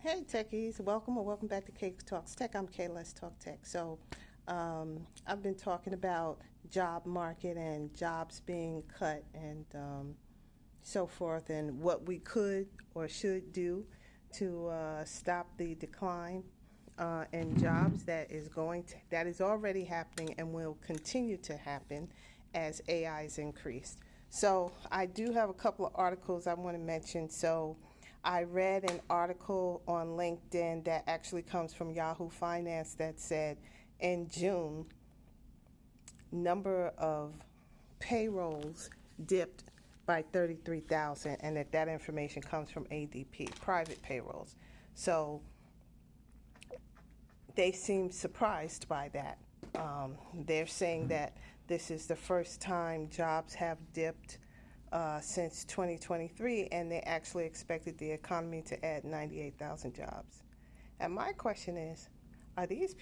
Hey techies, welcome or welcome back to kaetalkstech. I'm Let's Talk Tech. I've been talking about job market and jobs being cut and so forth, and what we could or should do to stop the decline in jobs that is already happening and will continue to happen as AI is increased. So I do have a couple of articles I want to mention. I read an article on LinkedIn that actually comes from Yahoo Finance that said in June, number of payrolls dipped by 33,000, and that information comes from ADP, private payrolls. So they seem surprised by that. They're saying that this is the first time jobs have dipped since 2023, and they actually expected the economy to add 98,000 jobs. And my question is, are these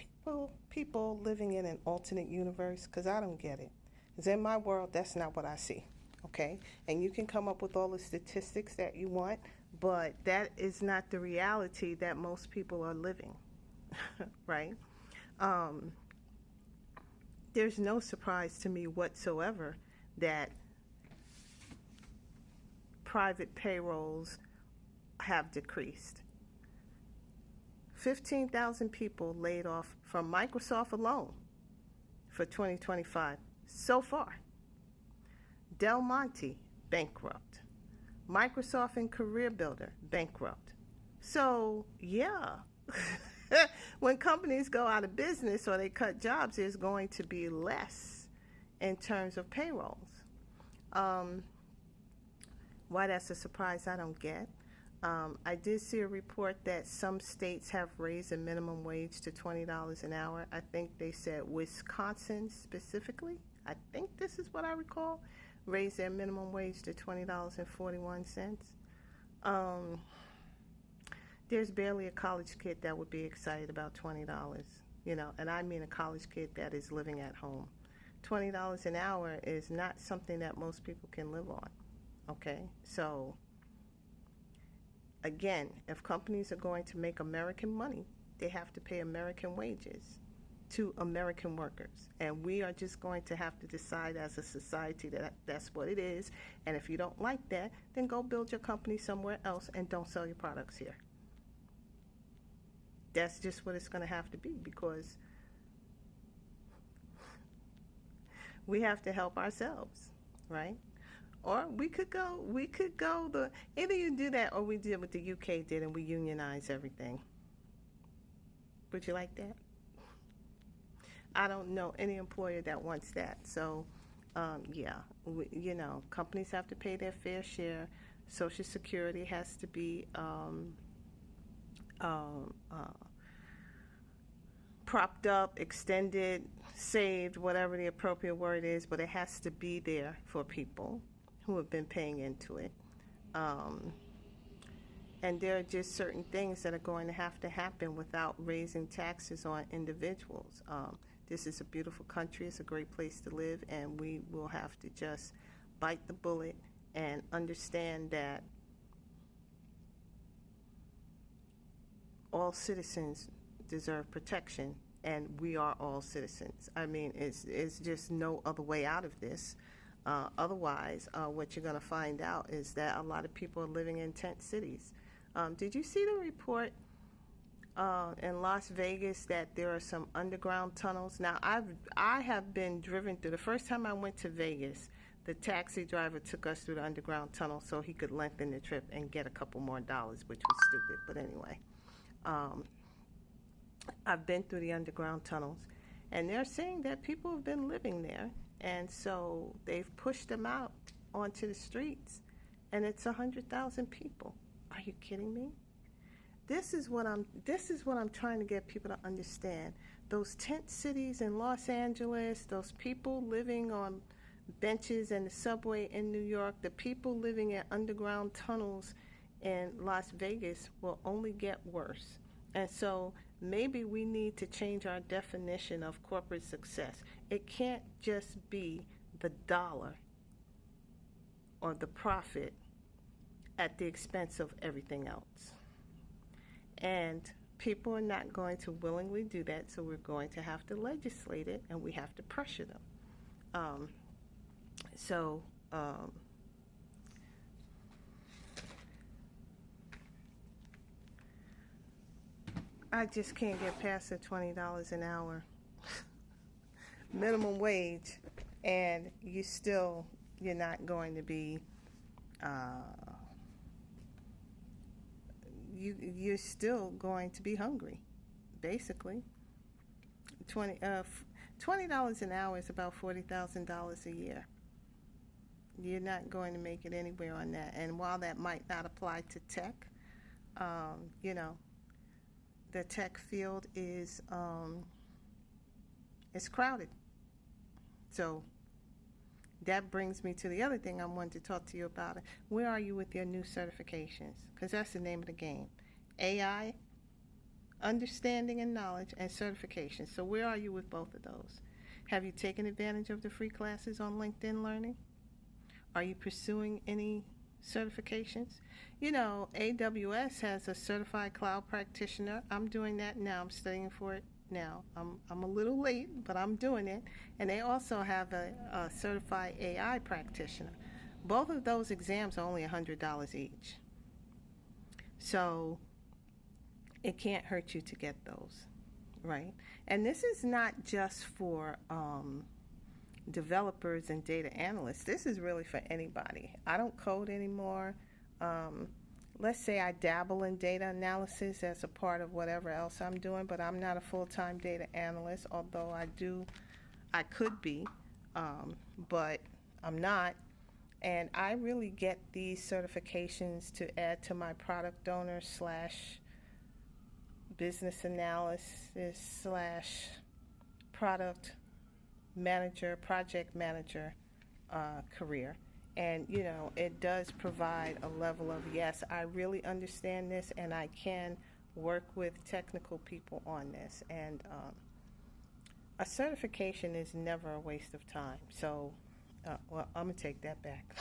people living in an alternate universe? Because I don't get it. Because in my world, that's not what I see. Okay? And you can come up with all the statistics that you want, but that is not the reality that most people are living. Right? There's no surprise to me whatsoever that private payrolls have decreased. 15,000 people laid off from Microsoft alone for 2025 so far. Del Monte, bankrupt. Microsoft and Career Builder, bankrupt. So, yeah. When companies go out of business or they cut jobs, there's going to be less in terms of payrolls. Why that's a surprise, I don't get. I did see a report that some states have raised the minimum wage to $20 an hour. I think they said Wisconsin specifically, I think this is what I recall, raised their minimum wage to $20.41. There's barely a college kid that would be excited about $20, and I mean a college kid that is living at home. $20 an hour is not something that most people can live on. Okay, so again, if companies are going to make American money, they have to pay American wages to American workers. And we are just going to have to decide as a society that that's what it is. And if you don't like that, then go build your company somewhere else and don't sell your products here. That's just what it's going to have to be, because we have to help ourselves, right? Or we could go either you do that or we did what the UK did and we unionize everything. Would you like that? I don't know any employer that wants that. So, companies have to pay their fair share. Social Security has to be propped up, extended, saved, whatever the appropriate word is, but it has to be there for people who have been paying into it. And there are just certain things that are going to have to happen without raising taxes on individuals. This is a beautiful country. It's a great place to live, and we will have to just bite the bullet and understand that all citizens deserve protection, and we are all citizens. I mean, it's just no other way out of this. Otherwise, what you're going to find out is that a lot of people are living in tent cities. Did you see the report in Las Vegas that there are some underground tunnels? Now, I have been driven through. The first time I went to Vegas, the taxi driver took us through the underground tunnel so he could lengthen the trip and get a couple more dollars, which was stupid. But anyway, I've been through the underground tunnels, and they're saying that people have been living there, and so they've pushed them out onto the streets, and it's 100,000 people. Are you kidding me? This is what I'm trying to get people to understand. Those tent cities in Los Angeles, those people living on benches in the subway in New York, the people living in underground tunnels in Las Vegas will only get worse. And so maybe we need to change our definition of corporate success. It can't just be the dollar or the profit at the expense of everything else. And people are not going to willingly do that, so we're going to have to legislate it, and we have to pressure them. Um, so I just can't get past the $20 an hour minimum wage, and you're not going to be you're still going to be hungry, basically. $20 an hour is about $40,000 a year. You're not going to make it anywhere on that. And while that might not apply to tech, the tech field is crowded. So that brings me to the other thing I wanted to talk to you about. Where are you with your new certifications? Because that's the name of the game. AI, understanding and knowledge, and certification. So where are you with both of those? Have you taken advantage of the free classes on LinkedIn Learning? Are you pursuing any certifications? AWS has a certified cloud practitioner. I'm doing that now. I'm studying for it now. I'm a little late, but I'm doing it. And they also have a certified AI practitioner. Both of those exams are only $100 each. So it can't hurt you to get those, right? And this is not just for developers and data analysts. This is really for anybody. I don't code anymore. Let's say I dabble in data analysis as a part of whatever else I'm doing, but I'm not a full-time data analyst, although I could be, but I'm not. And I really get these certifications to add to my product owner / business analysis / product manager, project manager career. And, it does provide a level of, yes, I really understand this, and I can work with technical people on this. And a certification is never a waste of time. So, I'm going to take that back.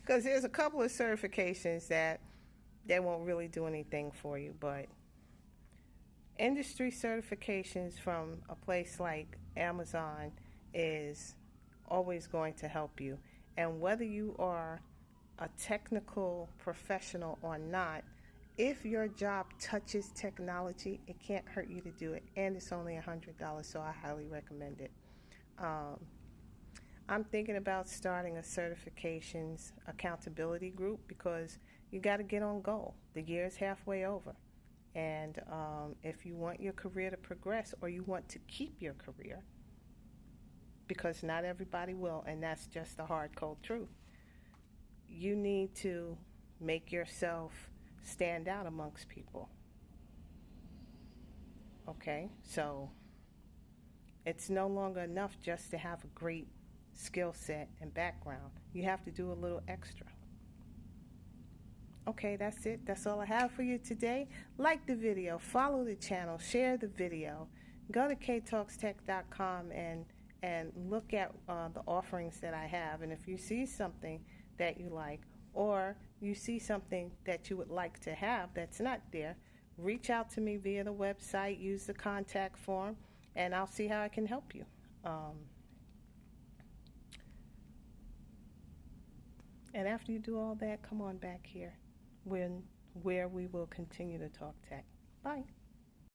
Because there's a couple of certifications that they won't really do anything for you. But industry certifications from a place like Amazon is always going to help you. And whether you are a technical professional or not, if your job touches technology, it can't hurt you to do it. And it's only $100, so I highly recommend it. I'm thinking about starting a certifications accountability group because you got to get on goal. The year is halfway over. And if you want your career to progress, or you want to keep your career, because not everybody will, and that's just the hard, cold truth, you need to make yourself stand out amongst people. Okay? So it's no longer enough just to have a great skill set and background. You have to do a little extra. Okay, that's it. That's all I have for you today. Like the video, follow the channel, share the video. Go to kaetalkstech.com and look at the offerings that I have. And if you see something that you like, or you see something that you would like to have that's not there, reach out to me via the website, use the contact form, and I'll see how I can help you. And after you do all that, come on back here where we will continue to talk tech. Bye.